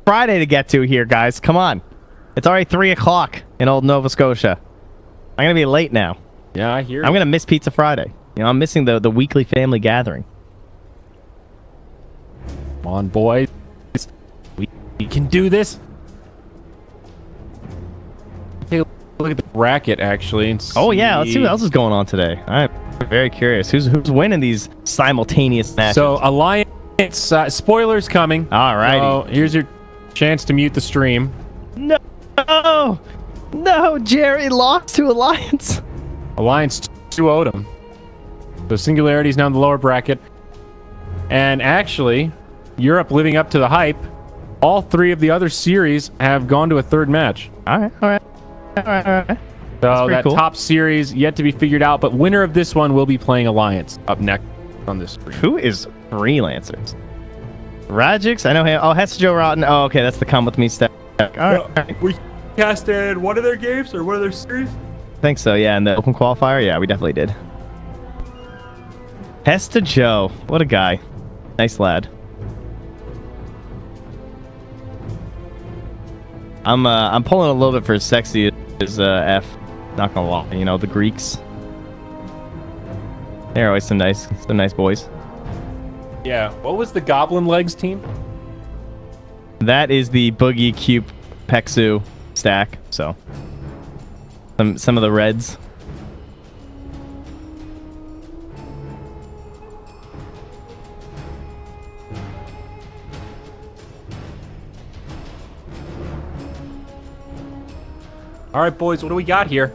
Friday to get to here, guys. Come on. It's already 3 o'clock in old Nova Scotia. I'm going to be late now. Yeah, I hear I'm going to miss Pizza Friday. You know, I'm missing the weekly family gathering. Come on, boys. We can do this. Take a look at the bracket, actually. And Oh, yeah. Let's see what else is going on today. I'm very curious. Who's winning these simultaneous matches? So, Alliance, spoilers coming. All right. So, here's your chance to mute the stream. No. No, Jerry lost to Alliance. Alliance 2-0'd him. So, Singularity's now in the lower bracket. And actually, Europe living up to the hype. All 3 of the other series have gone to a 3rd match. All right. So that cool. top series yet to be figured out, but winner of this one will be playing Alliance up next on this stream. Who is Freelancers? Radix? I know him. Oh, Hess Joe Rotten. Oh, okay. That's the Come With Me step. All right. We casted one of their games or one of their series? I think so, yeah. In the open qualifier? Yeah, we definitely did. Hesta Joe. What a guy. Nice lad. I'm pulling a little bit for sexy as F. Not gonna lie, you know, the Greeks. They're always some nice boys. Yeah. What was the Goblin Legs team? That is the Boogie Cube Pexu stack. So some of the reds. All right, boys, what do we got here?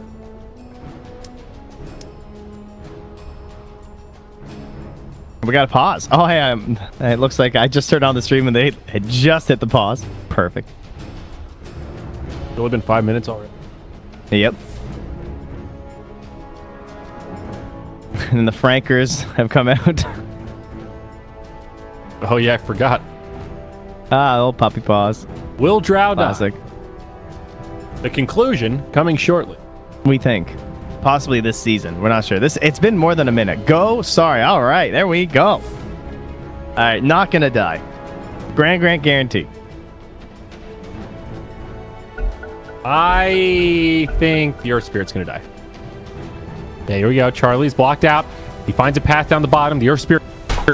We got a pause. Oh, hey, it looks like I just turned on the stream and they had just hit the pause. Perfect. It's only been 5 minutes already. Yep. And the Frankers have come out. Oh, yeah, I forgot. Ah, old puppy paws. Will Drow die? Classic. The conclusion coming shortly. We think. Possibly this season. We're not sure. It's been more than a minute. Go. Sorry. All right. There we go. All right. Not going to die. Grant guarantee. I think the Earth Spirit's going to die. Yeah, here we go. Charlie's blocked out. He finds a path down the bottom. The Earth Spirit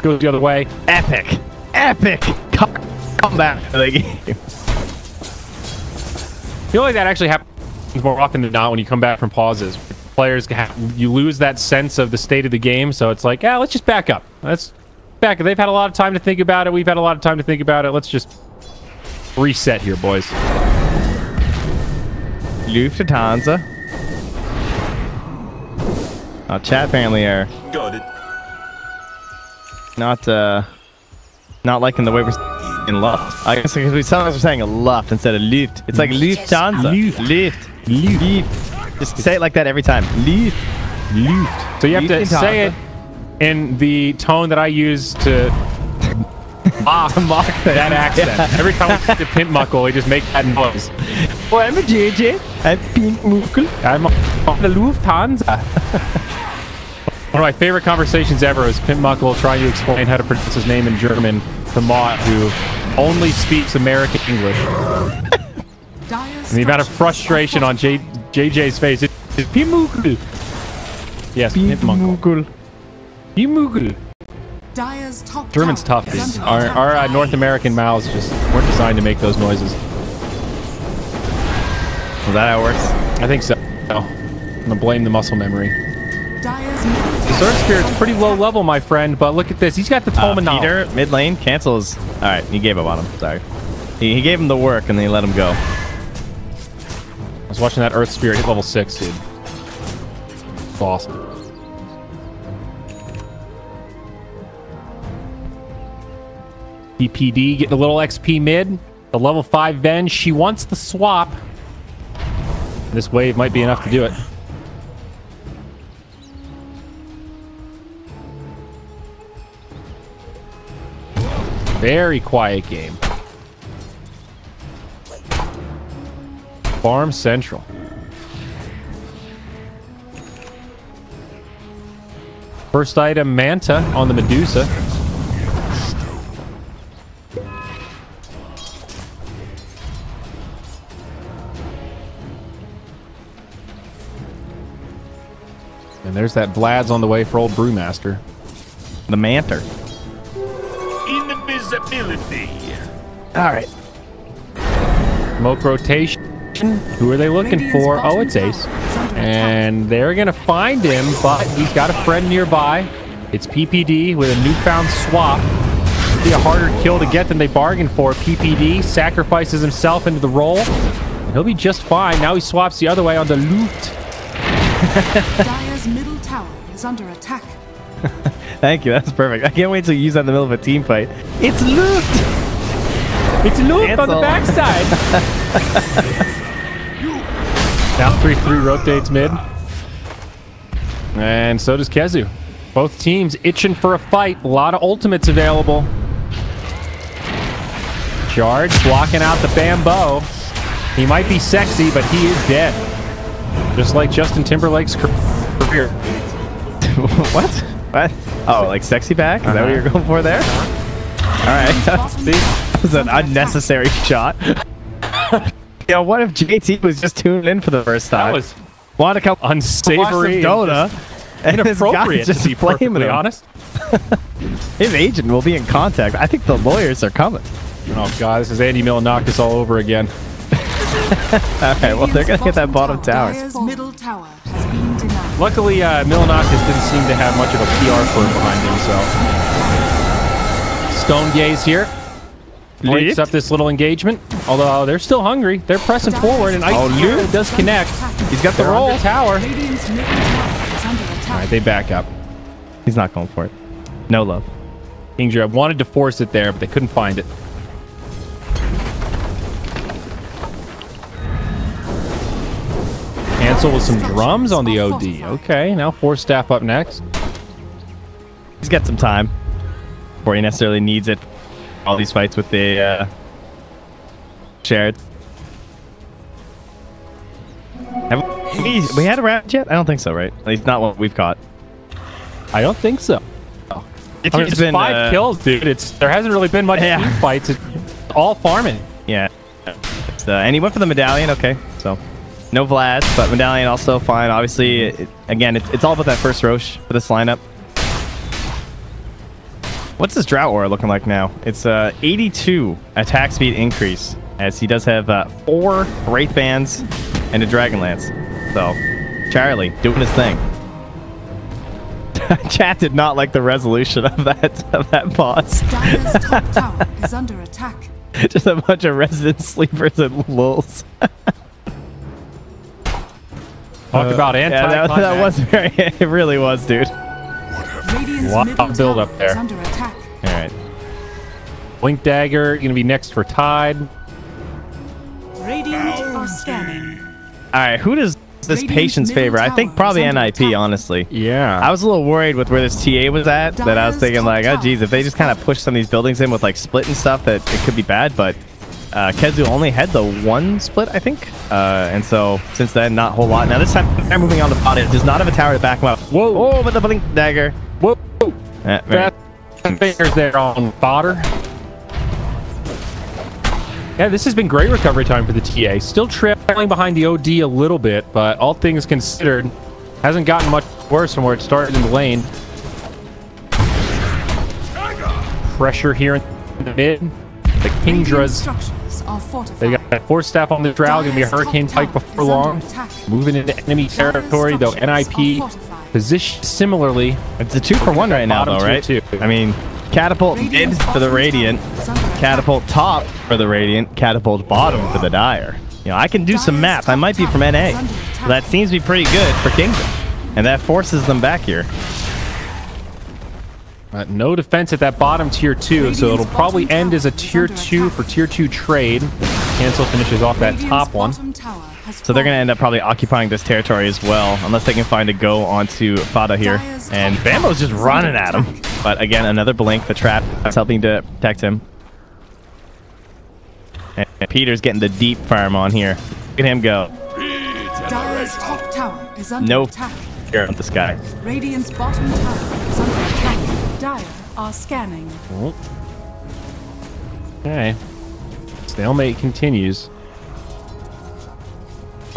goes the other way. Epic. Come back to the game. I feel like that actually happens more often than not when you come back from pauses. Players, you lose that sense of the state of the game, so it's like, yeah, let's just back up. Let's back up. They've had a lot of time to think about it. We've had a lot of time to think about it. Let's just reset here, boys. Lufthansa. Oh, chat family error. Got it. Not liking the way we're in Luft. I guess because we sometimes we're saying a Luft instead of Luft. It's like Lufthansa. Luft. Just say it like that every time. Luft. So you have to say it in the tone that I use to mock that accent. Yeah. Every time we say Pimp Muckle, we just make that noise. Oh, I'm a JJ. I'm Pimp Muckle. I'm on the Lufthansa. One of my favorite conversations ever is Pimp Muckle trying to explain how to pronounce his name in German to Mott, who only speaks American English. And the amount of frustration on JJ's face is Pimp Muckle. Yes, Pimp Muckle. Pimp Muckle. German's tough, dude. Our North American mouths just weren't designed to make those noises. Is that how it works? I think so. I'm gonna blame the muscle memory. The Earth Spirit's pretty low level, my friend, but look at this. He's got the Tolman. Peter, mid lane, cancels. All right, he gave up on him. Sorry. He gave him the work and then he let him go. I was watching that Earth Spirit hit level 6, dude. It's awesome. PPD getting a little XP mid. The level 5 Ven, she wants the swap. This wave might be enough to do it. Very quiet game. Farm Central. First item, Manta on the Medusa. And there's that Vlad's on the way for old Brewmaster. The Manter. Invisibility. All right. Smoke rotation. Who are they looking for? Oh, it's Ace. And they're going to find him, but he's got a friend nearby. It's PPD with a newfound swap. It'll be a harder kill to get than they bargained for. PPD sacrifices himself into the role. And he'll be just fine. Now he swaps the other way on the Luft. Dire's middle tower is under attack. Thank you. That's perfect. I can't wait to use that in the middle of a team fight. It's Luft! It's Luft on the backside. Now 3-3 rotates mid. And so does Kezu. Both teams itching for a fight. A lot of ultimates available. Charge blocking out the bamboo. He might be sexy, but he is dead. Just like Justin Timberlake's career. What? What? Oh, like sexy back? Is that what you're going for there? All right. See, that was an unnecessary shot. Yeah, what if JT was just tuned in for the first time? That was wanted to come unsavory, Dota, and inappropriate just to be perfectly honest. His agent will be in contact. I think the lawyers are coming. Oh god, this is Andy Milonakis all over again. Alright, well they're gonna get that bottom tower. Middle tower has been denied. Luckily, Milonakis didn't seem to have much of a PR firm behind him, so Stone Gaze here breaks up this little engagement. Although they're still hungry, they're pressing forward, and Ice does connect. He's got the roll tower. All right, they back up. He's not going for it. No love. Kingdra wanted to force it there, but they couldn't find it. Cancel with some drums on the OD. Okay, now 4 staff up next. He's got some time before he necessarily needs it. All these fights with the shared. Have we had a round yet? I don't think so, right? At least not what we've caught. I don't think so. It's been 5 kills, dude. There hasn't really been much team fights. It's all farming. Yeah. And he went for the medallion. Okay, so no Vlad, but medallion also fine. Obviously, again, it's all about that first Roche for this lineup. What's his drought aura looking like now? It's 82 attack speed increase, as he does have 4 Wraith Bands and a Dragon Lance. So, Charlie doing his thing. Chat did not like the resolution of that boss. Dire's top tower is under attack. Just a bunch of resident sleepers and lulls. Talk about anti. Yeah, that was very. It really was, dude. Wow, build up there. Under attack. All right. Blink Dagger going to be next for Tide. Radiant are scanning. All right, who does this patience favor? I think probably NIP, honestly. Yeah. I was a little worried with where this TA was at, that I was thinking like, oh geez, if they just kind of push some of these buildings in with like split and stuff, that it could be bad. But Kezu only had the 1 split, I think, and so since then, not a whole lot. Now this time, they're moving on the bot. It does not have a tower to back him up. Whoa! Oh, but the blink dagger. Whoa! Right. Fingers there on fodder. Yeah, this has been great recovery time for the TA. Still trailing behind the OD a little bit, but all things considered, hasn't gotten much worse from where it started in the lane. Pressure here in the mid. The Kingdras. They got that 4 staff on the Drow. Gonna be a Hurricane Pike before long. Moving into enemy territory, though NIP positioned similarly. It's a 2-for-1 right now, though, right? I mean, catapult mid for the Radiant, catapult top for the Radiant, catapult bottom for the Dire. You know, I can do some math. I might be from NA. That seems to be pretty good for Kingdom, and that forces them back here. No defense at that bottom tier 2, so it'll probably end as a tier 2 for tier 2 trade. Cancel finishes off that top one. So they're going to end up probably occupying this territory as well, unless they can find a go onto Fada here. And Bambo's just running at him. But again, another blink. The trap is helping to protect him. And Peter's getting the deep farm on here. Look at him go. Dire's top tower is under No attack. fear of this guy. Radiant's bottom tower is under attack. Dire are scanning. Okay. Stalemate continues.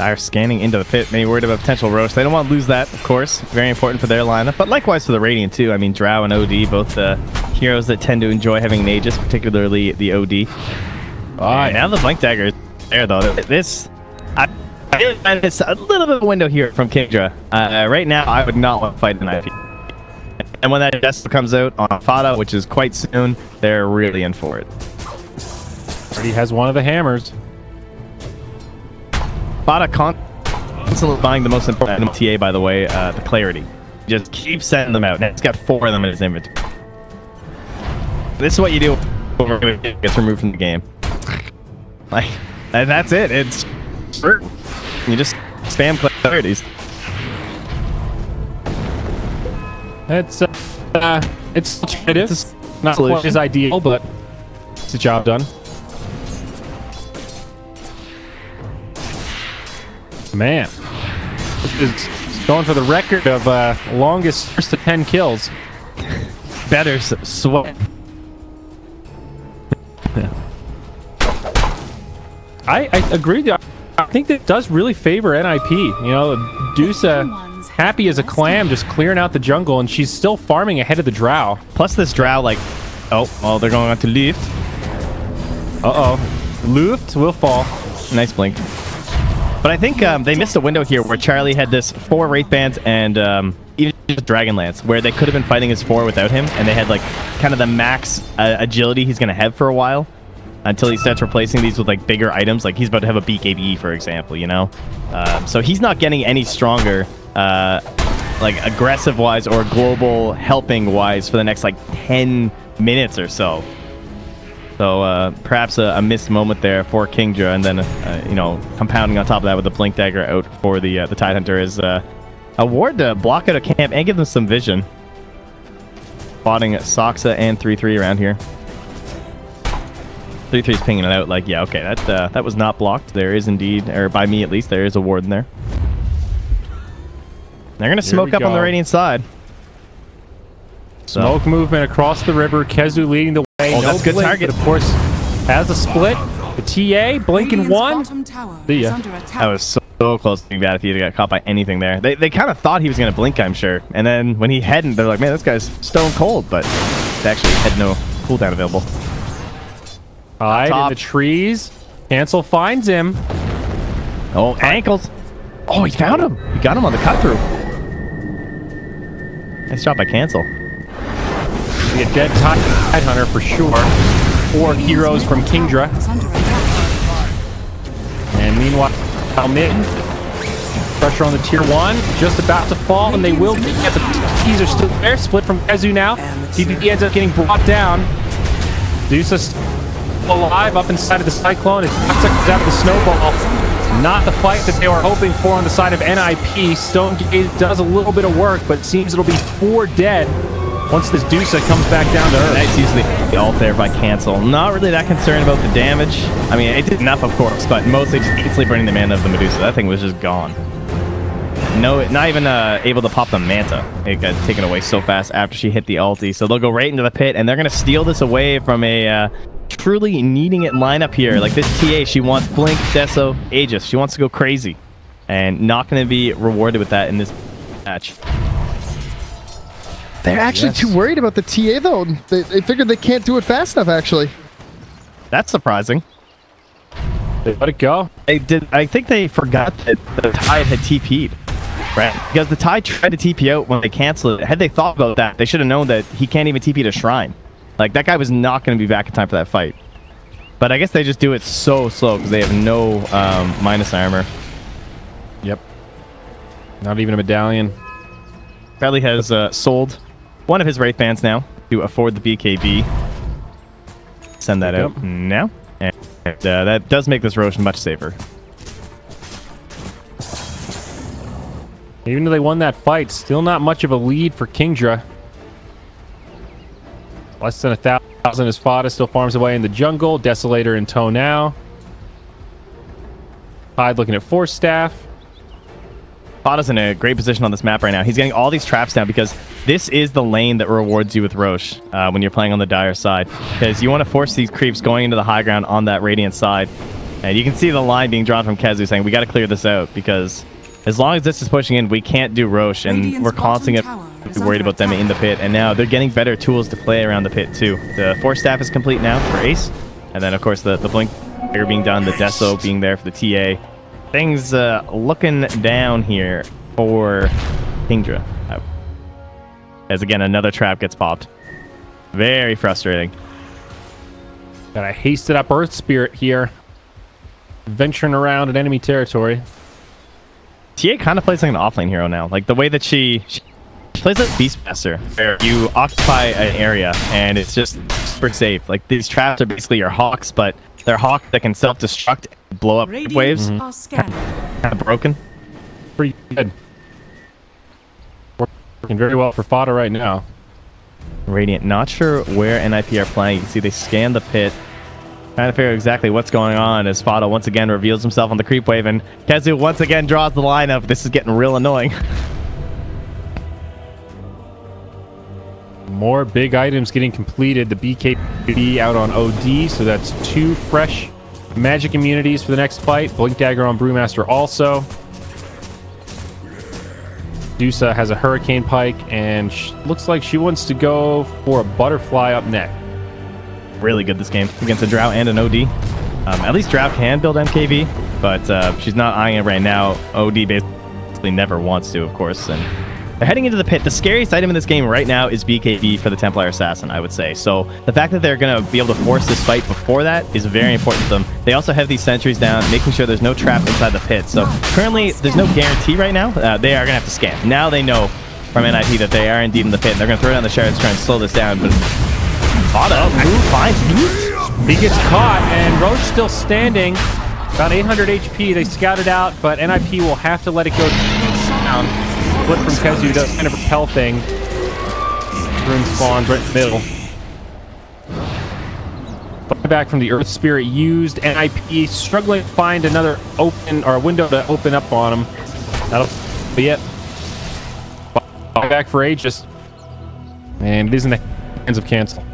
Dire scanning into the pit. Maybe worried about potential Roche. They don't want to lose that, of course. Very important for their lineup. But likewise for the Radiant, too. I mean, Drow and OD, both heroes that tend to enjoy having an Aegis, particularly the OD. Alright, now the Blink Dagger is there, though. I feel like it's a little bit of a window here from Kingdra. Right now, I would not want to fight an IP. And when that Jester comes out on Fada, which is quite soon, they're really in for it. Already has one of the hammers. Fada constantly buying the most important TA, by the way, the Clarity. Just keep sending them out. Now he's got 4 of them in his inventory. This is what you do when it gets removed from the game. Like, and that's it. It's you just spam Clarities. It's alternative. It's not quite as ideal, but it's a job done. Man, it's going for the record of longest first to 10 kills. Better sweat. I agree. I think that does really favor NIP. You know, Dusa, happy as a clam, just clearing out the jungle, and she's still farming ahead of the Drow. Plus this Drow, like, oh, well, they're going on to Luft. Luft will fall. Nice blink. But I think they missed a window here where Charlie had this 4 Wraith Bands and even just Dragonlance, where they could have been fighting his 4 without him, and they had like kind of the max agility he's going to have for a while until he starts replacing these with like bigger items. Like he's about to have a BKB, for example, you know? So he's not getting any stronger, like aggressive-wise or global helping-wise for the next like 10 minutes or so. So perhaps a missed moment there for Kingdra, and then you know, compounding on top of that with the Blink Dagger out for the Tidehunter is a ward to block out a camp and give them some vision. Spotting Soxa and 3-3 around here. 3-3's pinging it out like, yeah, okay, that was not blocked. There is indeed, or by me at least, there is a ward in there. They're gonna smoke up on the Radiant side. Smoke movement across the river. Kezu leading the way. Oh, that's a good target. But of course, has a split. The TA, blinking one. That was so close to being bad if he got caught by anything there. They kind of thought he was going to blink, I'm sure. And then when he hadn't, they're like, man, this guy's stone cold. But they actually had no cooldown available. Hide in the trees. Cancel finds him. Oh, ankles. Oh, he found him. He got him on the cut through. Nice job by Cancel. Be a dead Tidehunter for sure. 4 heroes from Kingdra. And meanwhile, mid. Pressure on the tier 1. Just about to fall, and they will get the keys are still there. Split from Kezu now. TPP ends up getting brought down. Dusa still alive up inside of the Cyclone. It's 5 seconds out of the Snowball. Not the fight that they were hoping for on the side of NIP. Stone Gaze does a little bit of work, but it seems it'll be 4 dead once this Dusa comes back down to Earth. Nice use of the ult there by Cancel. Not really that concerned about the damage. I mean, it did enough, of course, but mostly just instantly burning the mana of the Medusa. That thing was just gone. No, not even able to pop the Manta. It got taken away so fast after she hit the ulti. So they'll go right into the pit, and they're going to steal this away from a truly needing it lineup here. Like this TA, she wants Blink, Deso, Aegis. She wants to go crazy. And not going to be rewarded with that in this match. They're actually too worried about the TA, though. They figured they can't do it fast enough, actually. That's surprising. They let it go. They did. I think they forgot that the Tide had TP'd. Right? Because the Tide tried to TP out when they canceled it. Had they thought about that, they should have known that he can't even TP to Shrine. Like, that guy was not going to be back in time for that fight. But I guess they just do it so slow because they have no minus armor. Yep. Not even a medallion. Bradley has sold one of his Wraith Bands now to afford the BKB. Send that out now. And that does make this Roshan much safer. Even though they won that fight, still not much of a lead for Kingdra. Less than 1,000 as Fada still farms away in the jungle. Desolator in tow now. Hyde looking at Force Staff. Fada's in a great position on this map right now. He's getting all these traps down because this is the lane that rewards you with Roche when you're playing on the Dire side. Because you want to force these creeps going into the high ground on that Radiant side. And you can see the line being drawn from Kezu saying, we got to clear this out because as long as this is pushing in, we can't do Roche. And we're constantly worried about them in the pit. And now they're getting better tools to play around the pit too. The Force Staff is complete now for Ace. And then, of course, the Blink being done, the Deso being there for the TA. Things looking down here for Kingdra. As again, another trap gets popped. Very frustrating. Got a hasted up Earth Spirit here. Venturing around in enemy territory. TA kind of plays like an offlane hero now. Like the way that she plays like Beastmaster, where you occupy an area and it's just super safe. Like these traps are basically your hawks, but they're hawks that can self-destruct and blow up waves. Kind of broken. Pretty good. Working very well for Fodder right now. Radiant, not sure where NIP are playing. You can see they scan the pit. Trying to figure out exactly what's going on as Fado once again reveals himself on the creep wave, and Kezu once again draws the lineup. This is getting real annoying. More big items getting completed. The BKB out on OD, so that's 2 fresh magic immunities for the next fight. Blink Dagger on Brewmaster also. Dusa has a Hurricane Pike, and looks like she wants to go for a Butterfly up next. Really good this game against a Drow and an OD. At least Drow can build MKB, but she's not eyeing it right now. OD basically never wants to, of course. And they're heading into the pit. The scariest item in this game right now is BKB for the Templar Assassin, I would say. So the fact that they're going to be able to force this fight before that is very important to them. They also have these sentries down, making sure there's no trap inside the pit. So currently, there's no guarantee right now. They are going to have to scan. Now they know from NIP that they are indeed in the pit. And they're going to throw down the shards to try and slow this down. But he gets caught, and Roche still standing. About 800 HP. They scouted out, but NIP will have to let it go down. Flip from Kezu does kind of a repel thing. Rune spawns right in the middle. Back from the Earth Spirit used. NIP struggling to find another open or a window to open up on him. That'll be it. Back for Aegis. And it is in the hands of Cancel.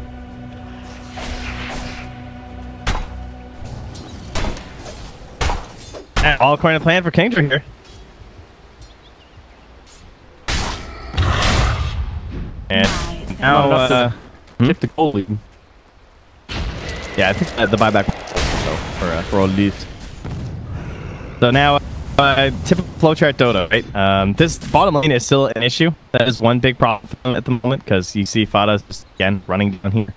All according to plan for Kingdra here. And now, get the goal lead. Yeah, I think the buyback for all these. So now, typical flowchart Dota, right? This bottom lane is still an issue. That is one big problem for them at the moment because you see Fada just again running down here,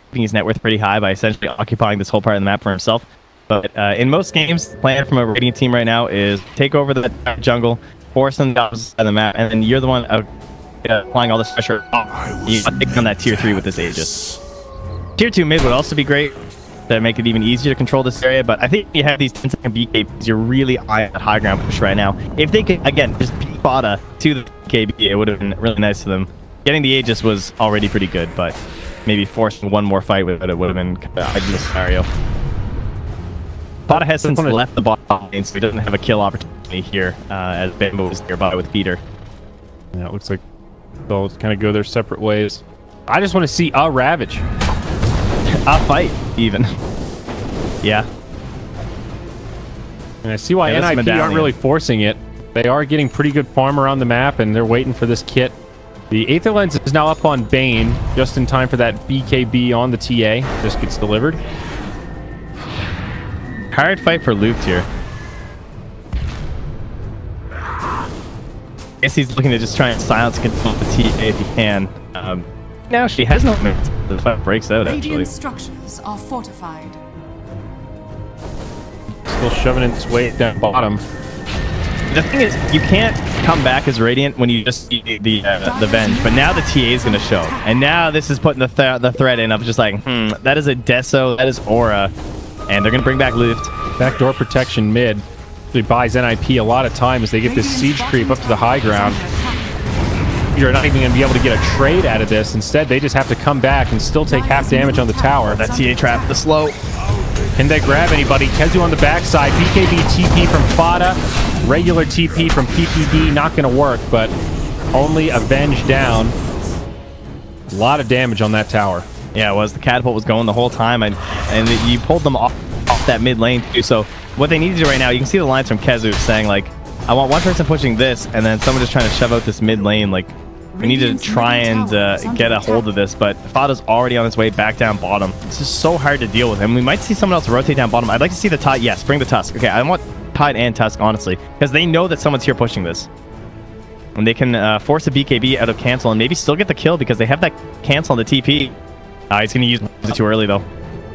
keeping his net worth pretty high by essentially occupying this whole part of the map for himself. But in most games, the plan from a Radiant team right now is take over the jungle, force them down the map, and then you're the one applying all this pressure. You take on that tier 3 with this Aegis. Tier 2 mid would also be great to make it even easier to control this area, but I think you have these 10-second BKBs, you're really eyeing that high ground push right now. If they could, again, just beat Fada to the BKB, it would have been really nice to them. Getting the Aegis was already pretty good, but maybe forcing one more fight with it would have been kind of ideal scenario. Fada has since left the bottom lane, so he doesn't have a kill opportunity here, as Bambo is nearby with Feeder. Yeah, it looks like they'll kind of go their separate ways. I just want to see a Ravage. A fight, even. Yeah. And I see why NIP aren't really forcing it. They are getting pretty good farm around the map, and they're waiting for this kit. The Aether Lens is now up on Bane, just in time for that BKB on the TA. Just gets delivered. Hard fight for Luft here. I guess he's looking to just try and silence control the TA if he can. Now she has no minutes. The fight breaks out, actually. Radiant structures are fortified. Still shoving its weight down bottom. The thing is, you can't come back as Radiant when you just see the Venge, but now the TA is going to show. And now this is putting the threat in of just like, that is a Deso, that is Aura. And they're going to bring back Luft. Backdoor protection mid. It buys NIP a lot of time as they get this siege creep up to the high ground. You're not even going to be able to get a trade out of this. Instead, they just have to come back and still take half damage on the tower. That TA trap, the slow. Can they grab anybody? Kezu on the backside. BKB TP from Fada. Regular TP from PPD. Not going to work, but only Avenge down. A lot of damage on that tower. Yeah, it was. The catapult was going the whole time, and you pulled them off that mid lane too. So what they need to do right now, you can see the lines from Kezu saying, like, I want one person pushing this, and then someone just trying to shove out this mid lane. Like, we need to try and get a hold of this, but Fada's already on his way back down bottom. This is so hard to deal with him. We might see someone else rotate down bottom. I'd like to see the Tide. Yes, bring the Tusk. Okay, I want Tide and Tusk, honestly, because they know that someone's here pushing this. And they can force a BKB out of cancel and maybe still get the kill because they have that cancel on the TP. He's going to use it too early, though.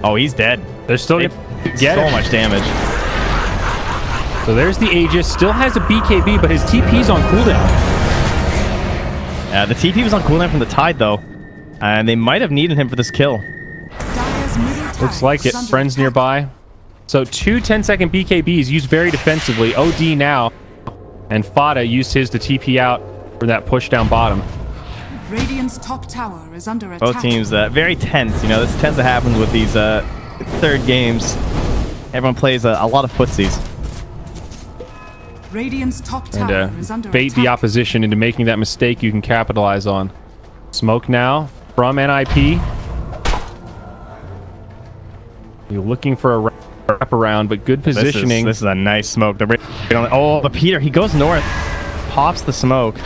Oh, he's dead. They're still so much damage. So there's the Aegis. Still has a BKB, but his TP's on cooldown. The TP was on cooldown from the Tide, though. And they might have needed him for this kill. Looks like it. Friends nearby. So 2 10-second BKBs used very defensively. OD now. And Fada used his to TP out for that push down bottom. Radiant's top tower is under attack. Both teams very tense. You know, this tends to happen with these third games. Everyone plays a lot of footsies. Radiant's top tower is under bait attack. the opposition into making that mistake you can capitalize on. Smoke now from NIP. You're looking for a wraparound, but good positioning. This is a nice smoke. Oh, the Peter, he goes north, pops the smoke.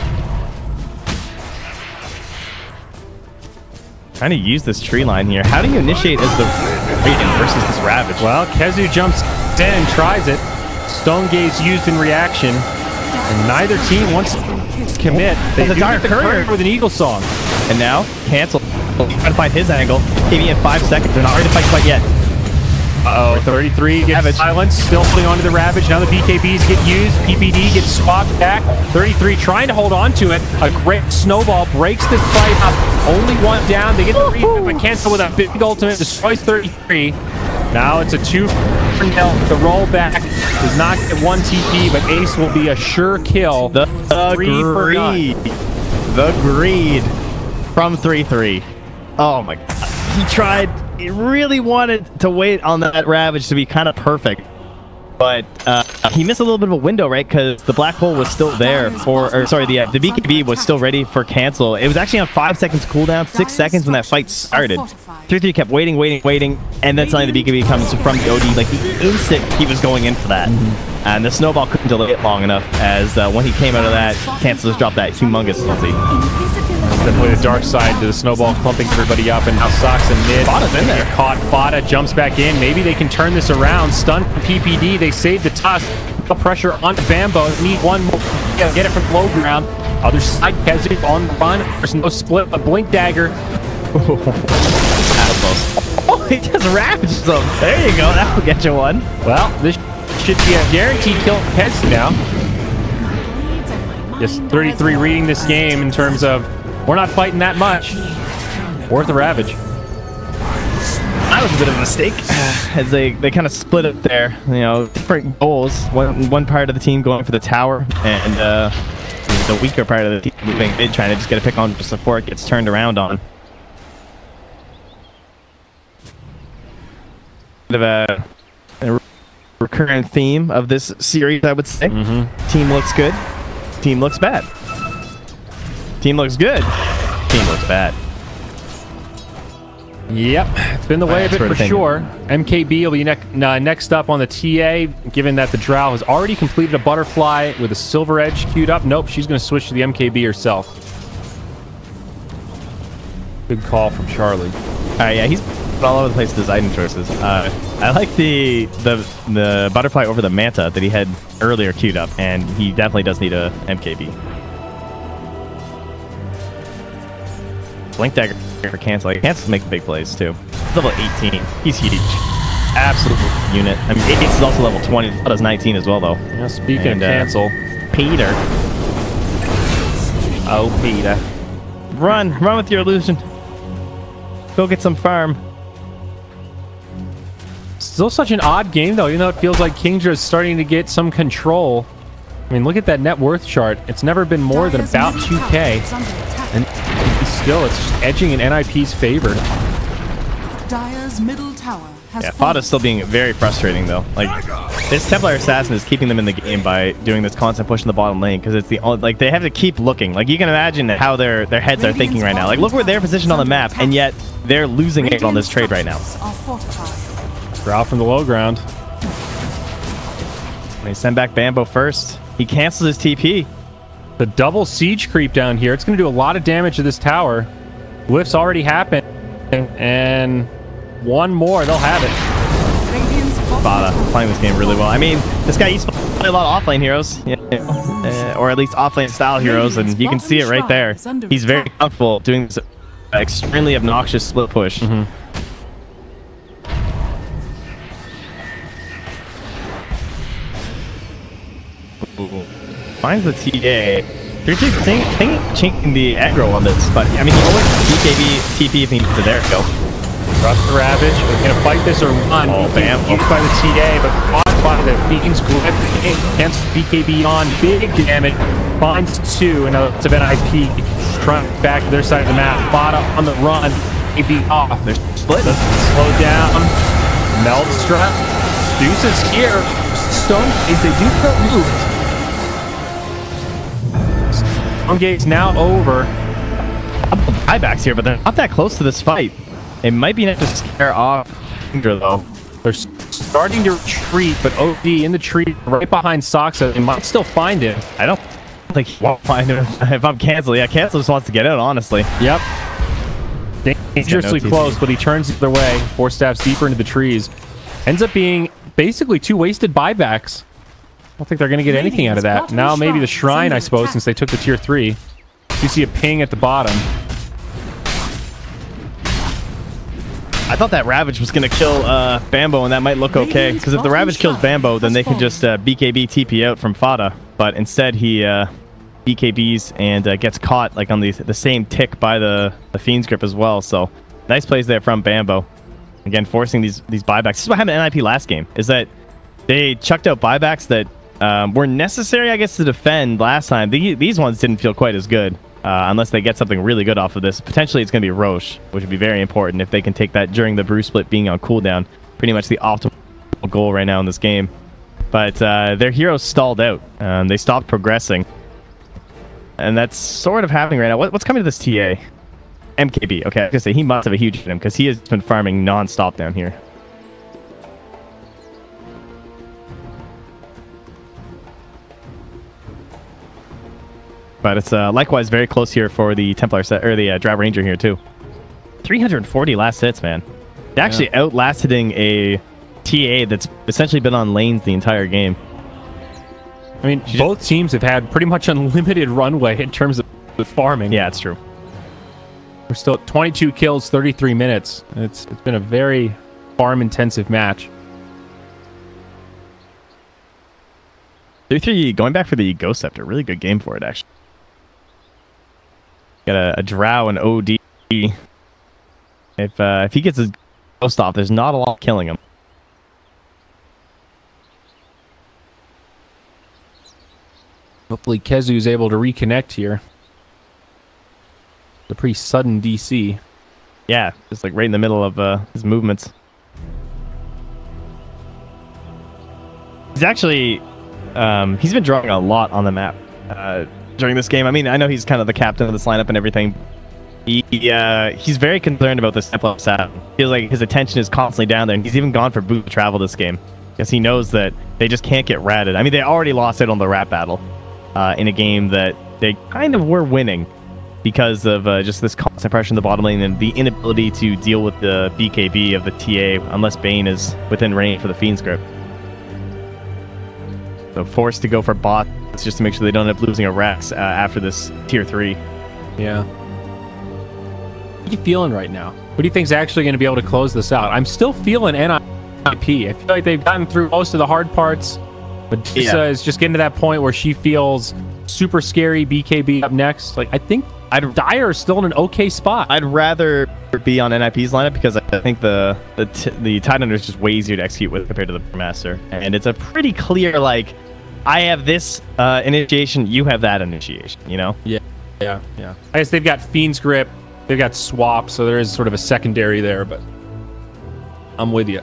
Trying to use this tree line here. How do you initiate as the Radiant versus this Ravage? Well, Kezu jumps in and tries it. Stone Gaze used in reaction, and neither team wants to commit. They do get the courier with an Eagle Song. And now, cancel. Trying to find his angle. Maybe in 5 seconds. They're not ready to fight quite yet. Uh-oh, 33 gets silenced, still holding on to the Ravage. Now the BKBs get used. PPD gets swapped back. 33 trying to hold on to it. A great snowball breaks this fight up. Only one down. They get the read, but cancel with a big ultimate. Destroys 33. Now it's a 2-0. The rollback does not get 1 TP, but Ace will be a sure kill. The greed. The greed from 3-3. Oh my god. He tried. He really wanted to wait on that Ravage to be kind of perfect. But he missed a little bit of a window, right? Because the black hole was still there for, or sorry, the BKB was still ready for cancel. It was actually on 5 seconds cooldown, 6 seconds when that fight started. 3-3 kept waiting, and then suddenly the BKB comes from the OD. Like the instant he was going in for that. And the snowball couldn't delay it long enough as when he came out of that, cancel just dropped that humongous ulti. That's definitely the dark side to the snowball clumping everybody up, and now Sox and mid. Fada's in there. Caught. Fada jumps back in. Maybe they can turn this around. Stun from PPD. They save the Tusk. The pressure on Bambo. Need one more. Yeah, get it from low ground. Other side, Kezu on the run. There's no split. A blink dagger. Oh, he just ravages them. There you go. That'll get you one. Well, this should be a guaranteed kill for Kezu now. Just 33 reading this game in terms of we're not fighting that much. Worth a Ravage. That was a bit of a mistake as they kind of split up there. You know, different goals. One part of the team going for the tower, and the weaker part of the team moving mid, trying to just get a pick on for support, gets turned around on. Bit of a recurrent theme of this series, I would say. Team looks good. Team looks bad. Team looks good. Team looks bad. Yep, it's been the way of it for sure. MKB will be next up on the TA, given that the Drow has already completed a butterfly with a silver edge queued up. Nope, she's going to switch to the MKB herself. Good call from Charlie. Yeah, he's all over the place with his item choices. I like the butterfly over the Manta that he had earlier queued up, and he definitely does need a MKB. Blink dagger for cancel. Cancel make big plays too. He's level 18. He's huge. Absolute unit. I mean, Ace is also level 20. Does 19 as well though. Yeah, speaking of cancel, Peter. Oh, Peter. Run with your illusion. Go get some farm. Still such an odd game though, even though it feels like Kingdra is starting to get some control. I mean, look at that net worth chart. It's never been more than about 2K. And still, it's just edging in NIP's favor. Dire's middle tower has Fada's still being very frustrating though. Like, this Templar Assassin is keeping them in the game by doing this constant push in the bottom lane because it's the only, like, they have to keep looking. Like, you can imagine how their heads are thinking right now. Like, look where they're positioned on the map, and yet they're losing it on this trade right now. Drow from the low ground. They send back Bambo first. He cancels his TP. The double siege creep down here. It's going to do a lot of damage to this tower. Glyphs already happened. And one more, they'll have it. Fada playing this game really well. I mean, this guy used to play a lot of offlane heroes, or at least offlane style heroes, and you can see it right there. He's very comfortable doing this extremely obnoxious split push. Finds the TA. You're just chinking the aggro on this, but I mean, he always BKB TP if he needs to. There we go. Trust the Ravage. We're going to fight this or run. Oh, bam. Used by the TA, but caught by the Fiends. Cancels BKB on. Big damage. Finds 2, and it's a IP. Trying back to their side of the map. Fada on the run. AB off. They're split. Slow down. Meldstruck. Deuces here. Stone Gaze. They do get moved. Stone Gaze now over. Buybacks here, but they're not that close to this fight. It might be enough to scare off Indra, though. They're starting to retreat, but OD in the tree right behind Soxa. They might still find him. I don't think he won't find him if I'm Cancel. Yeah, Cancel just wants to get out, honestly. Yep. Dangerously close, but he turns the other way. 4 steps deeper into the trees. Ends up being basically 2 wasted buybacks. I don't think they're going to get anything out of that. Now maybe the Shrine, I suppose, since they took the tier 3. You see a ping at the bottom. I thought that Ravage was going to kill Bambo, and that might look okay. Because if the Ravage kills Bambo, then they can just BKB TP out from Fada. But instead, he BKBs and gets caught like on the same tick by the Fiend's Grip as well. So nice plays there from Bambo. Again, forcing these buybacks. This is what happened in NIP last game, is that they chucked out buybacks that were necessary, I guess, to defend last time. These ones didn't feel quite as good. Unless they get something really good off of this. Potentially it's going to be Roche, which would be very important if they can take that during the Brew Split being on cooldown. Pretty much the optimal goal right now in this game. But their heroes stalled out. They stopped progressing. And that's sort of happening right now. What's coming to this TA? MKB. Okay, I was going to say, he must have a huge hit him because he has been farming non-stop down here. But it's likewise very close here for the Templar set, or the Drow Ranger here too. 340 last hits, man. They actually outlasting a TA that's essentially been on lanes the entire game. I mean, both teams have had pretty much unlimited runway in terms of farming. Yeah, it's true. We're still at 22 kills, 33 minutes. It's been a very farm-intensive match. 3-3 going back for the Ghost Scepter. Really good game for it, actually. Got a Drow and OD. If he gets his Ghost off, there's not a lot killing him. Hopefully Kezu is able to reconnect here. It's a pretty sudden DC. Yeah, just like right in the middle of his movements. He's actually... he's been drawing a lot on the map during this game. I mean, I know he's kind of the captain of this lineup and everything. He's very concerned about this Templar stat. Feels like his attention is constantly down there, and he's even gone for boot travel this game because he knows that they just can't get ratted. I mean, they already lost out on the rat battle in a game that they kind of were winning because of just this constant pressure in the bottom lane and the inability to deal with the BKB of the TA unless Bane is within range for the Fiend's Grip. So forced to go for bots just to make sure they don't end up losing a Rex after this tier 3. Yeah. What are you feeling right now? What do you think is actually going to be able to close this out? I'm still feeling NIP. I feel like they've gotten through most of the hard parts, but Disa is just getting to that point where she feels super scary. BKB up next. Like, I think Dire is still in an okay spot. I'd rather be on NIP's lineup because I think the Tidehunter is just way easier to execute with compared to the Master, and it's a pretty clear, like, I have this initiation, you have that initiation, you know? Yeah. I guess they've got Fiend's Grip, they've got Swap, so there is sort of a secondary there, but I'm with you.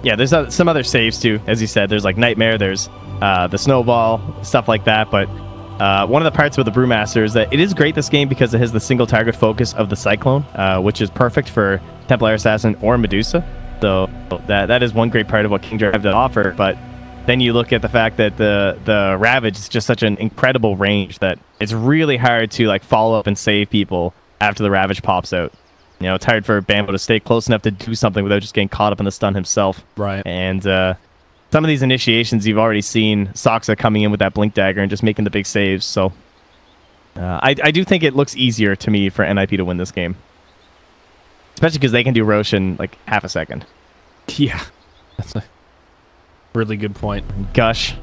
Yeah, there's some other saves too, as you said. There's like Nightmare, there's the Snowball, stuff like that, but one of the parts with the Brewmaster is that it is great this game because it has the single target focus of the Cyclone, which is perfect for Templar Assassin or Medusa. So that is one great part of what King Drive did offer, but then you look at the fact that the Ravage is just such an incredible range that it's really hard to like follow up and save people after the Ravage pops out. You know, it's hard for Bambo to stay close enough to do something without just getting caught up in the stun himself. Right. And some of these initiations, you've already seen Soxa coming in with that Blink Dagger and just making the big saves. So I do think it looks easier to me for NIP to win this game. Especially because they can do Rosh in like half a second. Yeah. That's a really good point. Gush,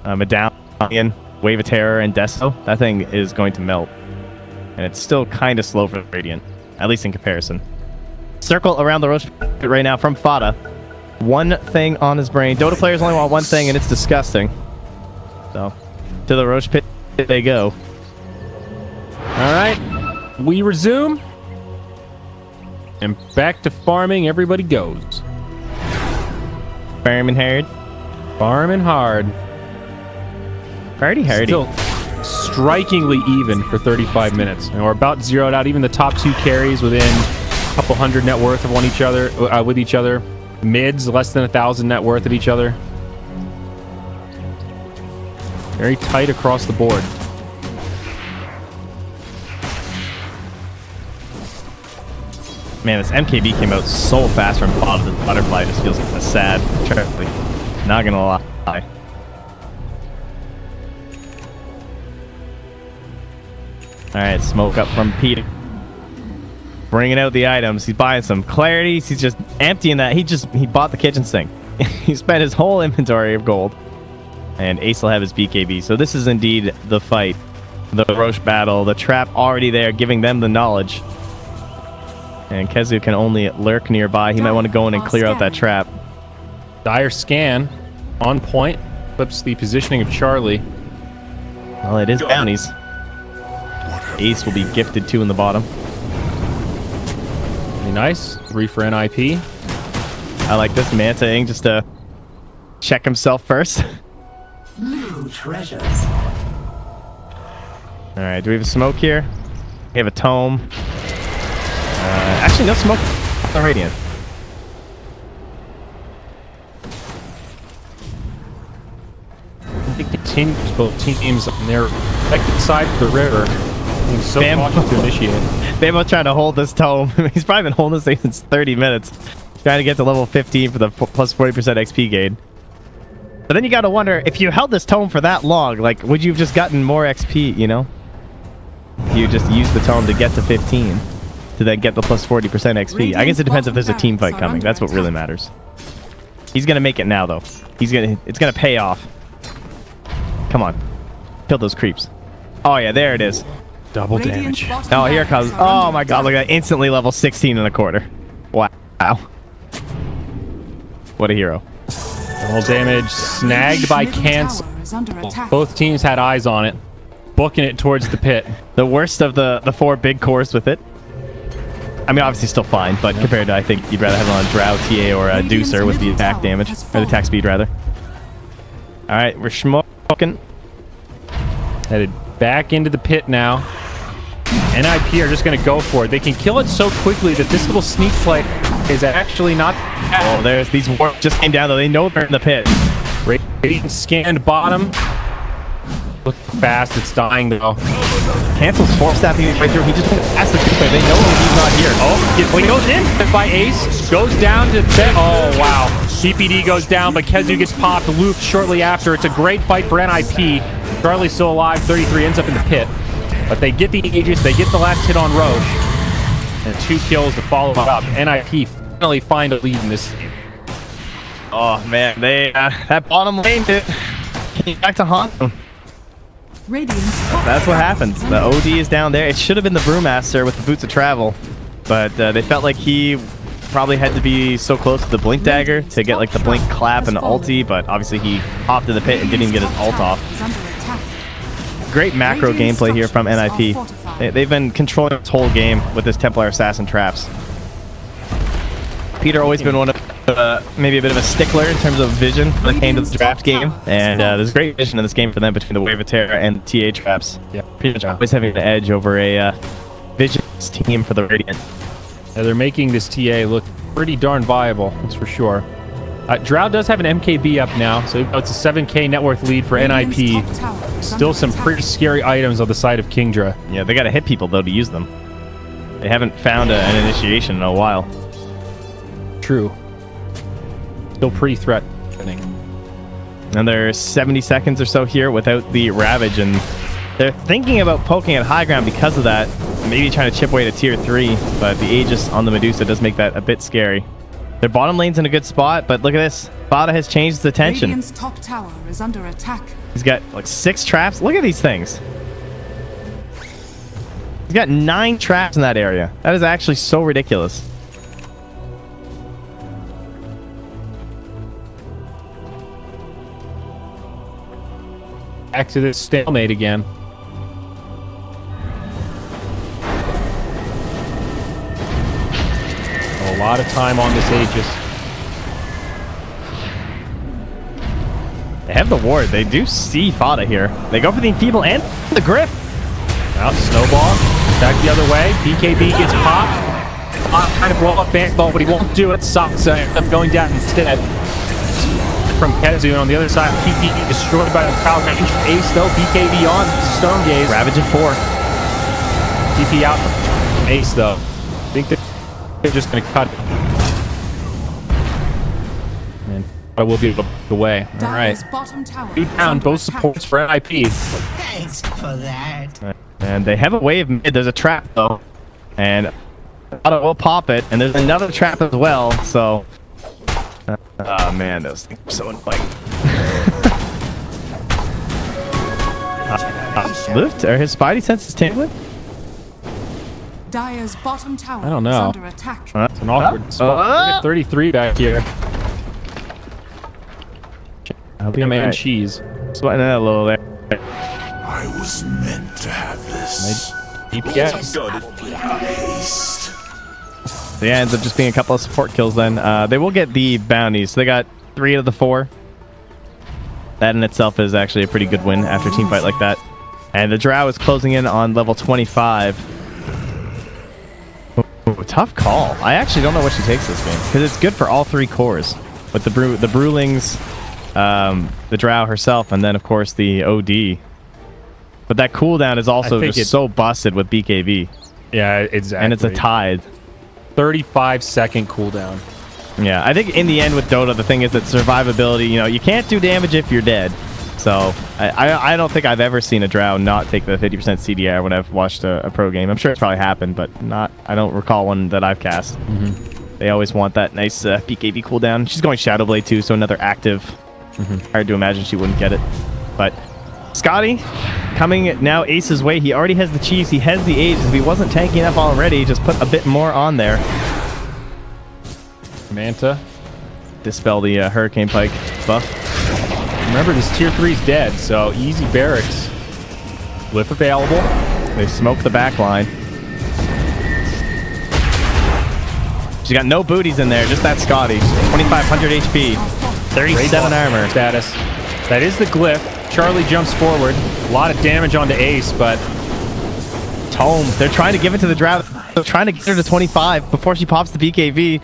Medallion, Wave of Terror, and Deso. That thing is going to melt. And it's still kind of slow for Radiant. At least in comparison. Circle around the Rosh pit right now from Fada. One thing on his brain. Dota players only want one thing, and it's disgusting. So, to the Rosh pit they go. All right. We resume. And back to farming everybody goes. Farming hard. Farming hard. Hardy. Still strikingly even for 35 minutes. And we're about zeroed out. Even the top two carries within a couple hundred net worth of with each other. Mids less than 1,000 net worth of each other. Very tight across the board. Man, this MKB came out so fast from bottom. The butterfly just feels kind of sad. Not gonna lie. Alright, smoke up from Peter. Bringing out the items. He's buying some clarities. He's just emptying that. He bought the kitchen sink. He spent his whole inventory of gold. And Ace will have his BKB. So this is indeed the fight. The Rosh battle. The trap already there, giving them the knowledge. And Kezu can only lurk nearby. He might want to go in and clear out that trap. Dire scan. On point. Flips the positioning of Charlie. Well, it is bounties. Ace will be gifted 2 in the bottom. Pretty nice. 3 for NIP. I like this Manta-ing just to check himself first. New treasures. Alright, do we have a smoke here? We have a tome. Actually, no smoke on Radiant. It continues both teams on their respective side of the river. Being so cautious to initiate. Bambo trying to hold this tome. He's probably been holding this thing since 30 minutes. Trying to get to level 15 for the plus 40% XP gain. But then you gotta wonder, if you held this tome for that long, like, would you have just gotten more XP, you know? You just use the tome to get to 15. To then get the plus 40% XP. I guess it depends if there's a team fight coming. That's what really matters. He's gonna make it now, though. It's gonna pay off. Come on. Kill those creeps. Oh, yeah, there it is. Double damage. Oh, here it comes. Oh, my God. Look at that. Instantly level 16 and a quarter. Wow. What a hero. Double damage. Snagged by cancel. Both teams had eyes on it. Booking it towards the pit. The worst of the 4 big cores with it. I mean, obviously still fine, but compared to, I think you'd rather have it on a Drow, TA, or a Deucer with the attack damage. Or the attack speed, rather. Alright, we're smoking. Headed back into the pit now. NIP are just going to go for it. They can kill it so quickly that this little sneak play is actually not bad. Oh, there's these warps just came down, though. They know they're in the pit. Radiant scanned bottom. Look fast, it's dying though. Cancels force-staffing right through. He just went past the creep. They know he's not here. Oh, he goes in by Ace. Goes down to... Oh, wow. PPD goes down, but Kezu gets popped. Looped shortly after. It's a great fight for NIP. Charlie's still alive. 33 ends up in the pit. But they get the Aegis. They get the last hit on Roche. And 2 kills to follow up. NIP finally find a lead in this game. Oh, man. They that bottom lane came back to haunt them. That's what happens. The OD is down there. It should have been the Brewmaster with the Boots of Travel, but they felt like he probably had to be so close to the Blink Dagger to get like the Blink Clap and the ulti, but obviously he hopped in the pit and didn't even get his ult off. Great macro gameplay here from NIP. They've been controlling this whole game with this Templar Assassin traps. Peter always been one of maybe a bit of a stickler in terms of vision when it came to the draft game, and there's great vision in this game for them between the Wave of Terror and the TA traps. Yeah, Peter's always having an edge over a vision team for the Radiant. Yeah, they're making this TA look pretty darn viable, that's for sure. Drow does have an MKB up now, so it's a 7k net worth lead for NIP. Still some pretty scary items on the side of Kingdra. Yeah, they got to hit people, though, to use them. They haven't found an initiation in a while. True. Still pretty threatening. And there's 70 seconds or so here without the Ravage, and they're thinking about poking at high ground because of that. Maybe trying to chip away to tier 3, but the Aegis on the Medusa does make that a bit scary. Their bottom lane's in a good spot, but look at this. Bada has changed his attention. Radiant's top tower is under attack. He's got like 6 traps. Look at these things. He's got 9 traps in that area. That is actually so ridiculous. Back to this stalemate again. A lot of time on this Aegis. They have the ward. They do see Fada here. They go for the Enfeeble and the Grip. Now Snowball. Back the other way. BKB gets popped. Trying to blow up Ball, but he won't do it. Sucks. Ends up going down instead. From Kezu, and on the other side, PP destroyed by the crowd range. Ace though, BKB on Stone Gaze. Ravage at 4. TP out from Ace though. I think they're just going to cut it. And I will be able to put away. All right. 2 down, both supports for NIP. Thanks for that. And they have a wave mid. There's a trap though. And Fada will pop it. And there's another trap as well. So. Oh man, those things are so annoying. Lift? Are his Spidey senses tingling? Dire's bottom tower I don't know. is under attack. It's an awkward spot. We get 33 back here. Ham and cheese. Sweating that a little there. I was meant to have this. DPS. So yeah, ends up just being a couple of support kills then. They will get the bounties. So they got 3 out of the 4. That in itself is actually a pretty good win after a team fight like that. And the Drow is closing in on level 25. Ooh, tough call. I actually don't know what she takes this game. Because it's good for all 3 cores. With the Brewlings, the Drow herself, and then of course the OD. But that cooldown is also just so busted with BKB. Yeah, exactly. And it's a tithe. 35-second cooldown. Yeah, I think in the end with Dota, the thing is that survivability, you know, you can't do damage if you're dead. So I don't think I've ever seen a Drow not take the 50% CDR when I've watched a pro game. I'm sure it's probably happened, but I don't recall one that I've cast. They always want that nice BKB cooldown. She's going Shadowblade too, so another active. Hard to imagine she wouldn't get it. But Scotty coming now Ace's way. He already has the cheese. He has the Aegis. If he wasn't tanky enough already, just put a bit more on there. Manta. Dispel the Hurricane Pike buff. Remember, this tier 3 is dead, so easy barracks. Glyph available. They smoke the back line. She's got no booties in there, just that Scotty. 2,500 HP. 37 armor. Status. That is the glyph. Charlie jumps forward. A lot of damage onto Ace, but... Tome. They're trying to give it to the Drow. They're trying to get her to 25 before she pops the BKB.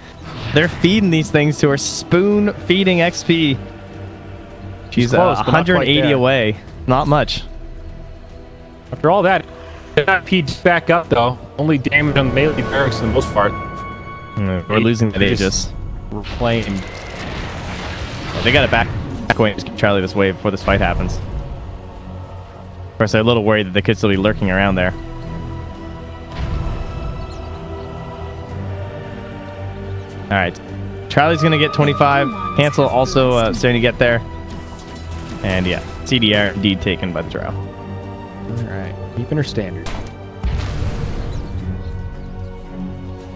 They're feeding these things to her. Spoon feeding XP. She's close, 180 away. Not much. After all that, P'd back up though. Only damage on the melee barracks for the most part. We're losing the Aegis. Reclaimed. They got it back away and just keep Charlie this way before this fight happens. Of course, they're a little worried that they could still be lurking around there. Alright. Charlie's going to get 25. Hansel also starting to get there. And yeah, CDR indeed taken by the Drow. Alright, keeping her standard.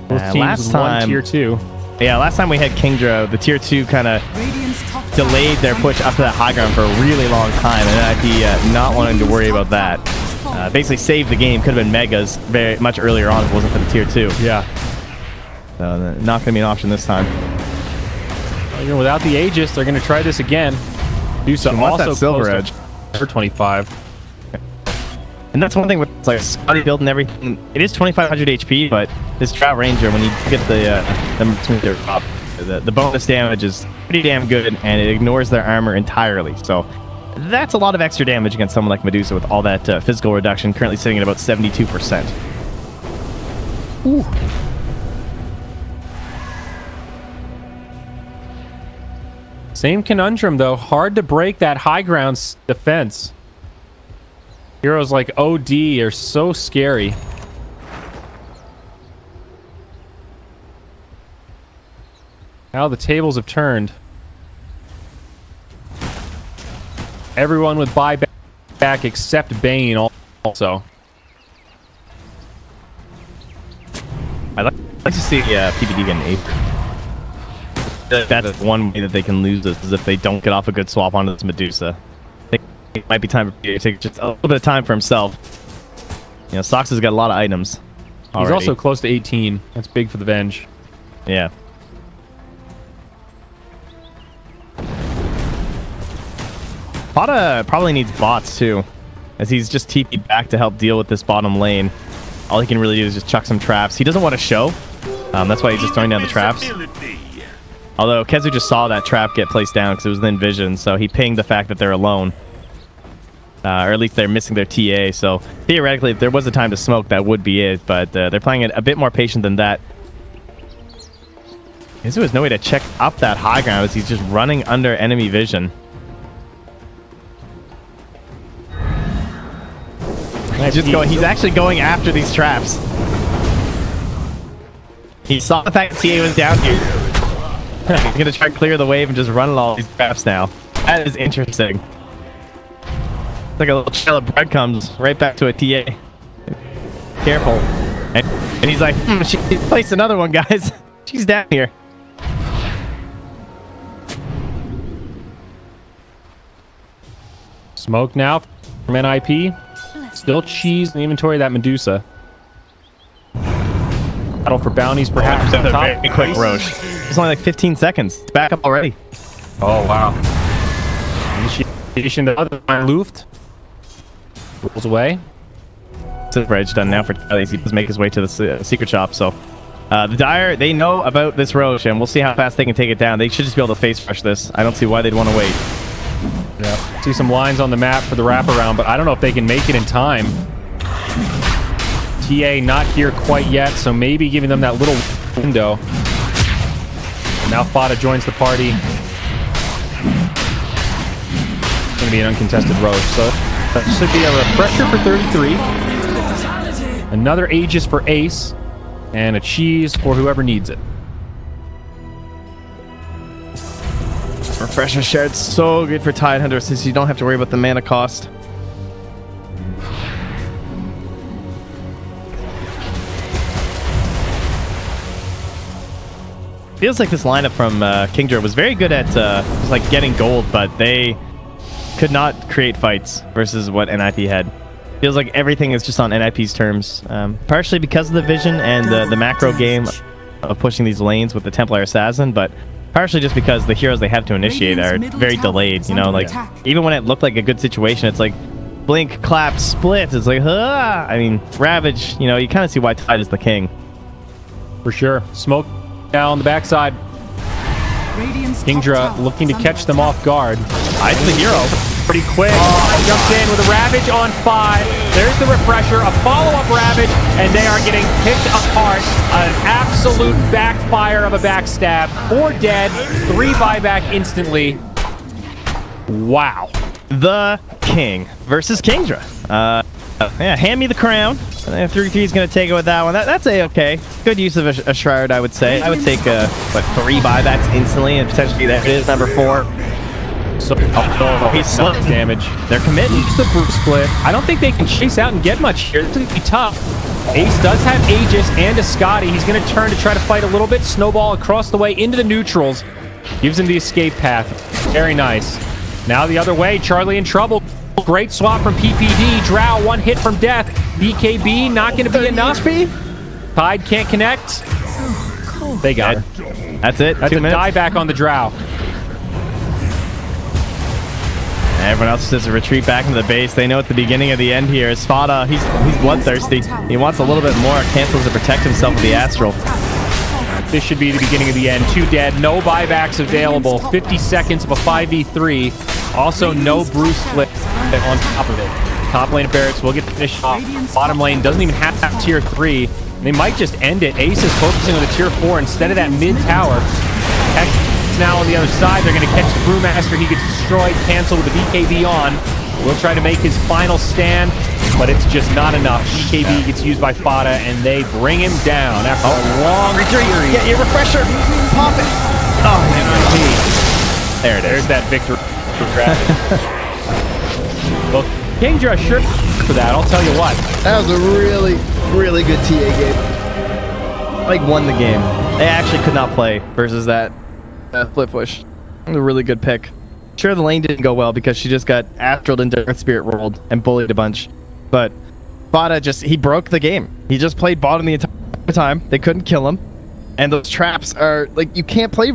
Both teams last time, tier 2. Yeah, last time we had Kingdra, the tier 2 kind of delayed their push up to that high ground for a really long time, and I'd be not wanting to worry about that. Basically saved the game. Could have been Megas very much earlier on if it wasn't for the tier 2. Yeah. So not going to be an option this time. Well, you know, without the Aegis, they're going to try this again. Do something also Silver Edge for 25. And that's one thing with like Scotty build and everything. It is 2,500 HP, but this Drow Ranger, when you get the drop, the bonus damage is pretty damn good, and it ignores their armor entirely. So that's a lot of extra damage against someone like Medusa with all that physical reduction, currently sitting at about 72%. Ooh. Same conundrum, though. Hard to break that high ground defense. Heroes like OD are so scary. Now the tables have turned. Everyone with buyback except Bane also. I'd like to see PPD get an 8. That's one way that they can lose this, is if they don't get off a good swap onto this Medusa. I think it might be time for PPD to take just a little bit of time for himself. You know, Sox has got a lot of items already. He's also close to 18. That's big for the Venge. Yeah. Dota probably needs bots too, as he's just TP'd back to help deal with this bottom lane. All he can really do is just chuck some traps. He doesn't want to show. That's why he's just throwing down the traps. Although Kezu just saw that trap get placed down because it was within vision, so he pinged the fact that they're alone. Or at least they're missing their TA, so theoretically if there was a time to smoke, that would be it, but they're playing it a bit more patient than that. Kezu has no way to check up that high ground as he's just running under enemy vision. He's actually going after these traps. He saw the fact that TA was down here. He's gonna try to clear the wave and just run all these traps now. That is interesting. It's like a little trail of breadcrumbs right back to a TA. Careful. And he's like, she placed another one, guys. She's down here. Smoke now from NIP. Still cheese in the inventory of that Medusa. Battle for bounties, perhaps. That's a very quick Roche. It's only like 15 seconds. It's back up already. Oh, wow. Initiation to other Luft. Rolls away. Silver Edge done now for Charlie. He does make his way to the secret shop. So the Dire, they know about this Roche, and we'll see how fast they can take it down. They should just be able to face rush this. I don't see why they'd want to wait. Yeah. See some lines on the map for the wraparound, but I don't know if they can make it in time. TA not here quite yet, so maybe giving them that little window. Now Fada joins the party. It's going to be an uncontested Roche, so that should be a refresher for 33. Another Aegis for Ace, and a cheese for whoever needs it. Refresher Shard's so good for Tidehunter since you don't have to worry about the mana cost. Feels like this lineup from Kingdra was very good at just like getting gold, but they could not create fights versus what NIP had. Feels like everything is just on NIP's terms, partially because of the vision and the macro game of pushing these lanes with the Templar Assassin, but partially just because the heroes they have to initiate are very delayed, you know, like even when it looked like a good situation, it's like blink, clap, split. It's like, I mean, Ravage, you know, you kind of see why Tide is the king. For sure. Smoke down the backside. Kingdra looking to catch them off guard. Tide's the hero. Pretty quick. Jumps in with a Ravage on 5. There's the refresher, a follow-up Ravage, and they are getting picked apart. An absolute backfire of a backstab. 4 dead, 3 buyback instantly. Wow. The king versus Kingdra. Yeah, hand me the crown. 3-3 is going to take it with that one. That's a-okay. Good use of a Shroud, I would say. I would take, what, 3 buybacks instantly, and potentially that is number 4. So, he's split damage. They're committing. Just the brute split. I don't think they can chase out and get much here. It's going to be tough. Ace does have Aegis and a Scotty. He's going to turn to try to fight a little bit. Snowball across the way into the neutrals. Gives him the escape path. Very nice. Now the other way. Charlie in trouble. Great swap from PPD. Drow, 1 hit from death. BKB not going to be enough. Tide can't connect. They got her. That's it. That's 2 a minutes. dieback on the Drow. Everyone else says to retreat back into the base. They know it's the beginning of the end here. Spada, he's bloodthirsty. He wants a little bit more. Cancels to protect himself with the Astral. This should be the beginning of the end. 2 dead, no buybacks available. 50 seconds of a 5v3. Also, no Bruce flip on top of it. Top lane of Barracks will get finished off. Bottom lane doesn't even have tier 3. They might just end it. Ace is focusing on the tier 4 instead of that mid tower. Heck, now on the other side, they're going to catch the Brewmaster. He gets destroyed, canceled with the BKB on. Will try to make his final stand, but it's just not enough. BKB gets used by Fada, and they bring him down after a long retreat. Get your refresher. Pop it. Oh, MVP. there it is. There's that victory. Well, Kingdra sure for that, I'll tell you what. That was a really, really good TA game. Like won the game. They actually could not play versus that flip push. It was a really good pick. Sure, the lane didn't go well because she just got astraled into Earth Spirit rolled and bullied a bunch. But Fada he broke the game. He just played bottom the entire time. They couldn't kill him. And those traps are, like, you can't play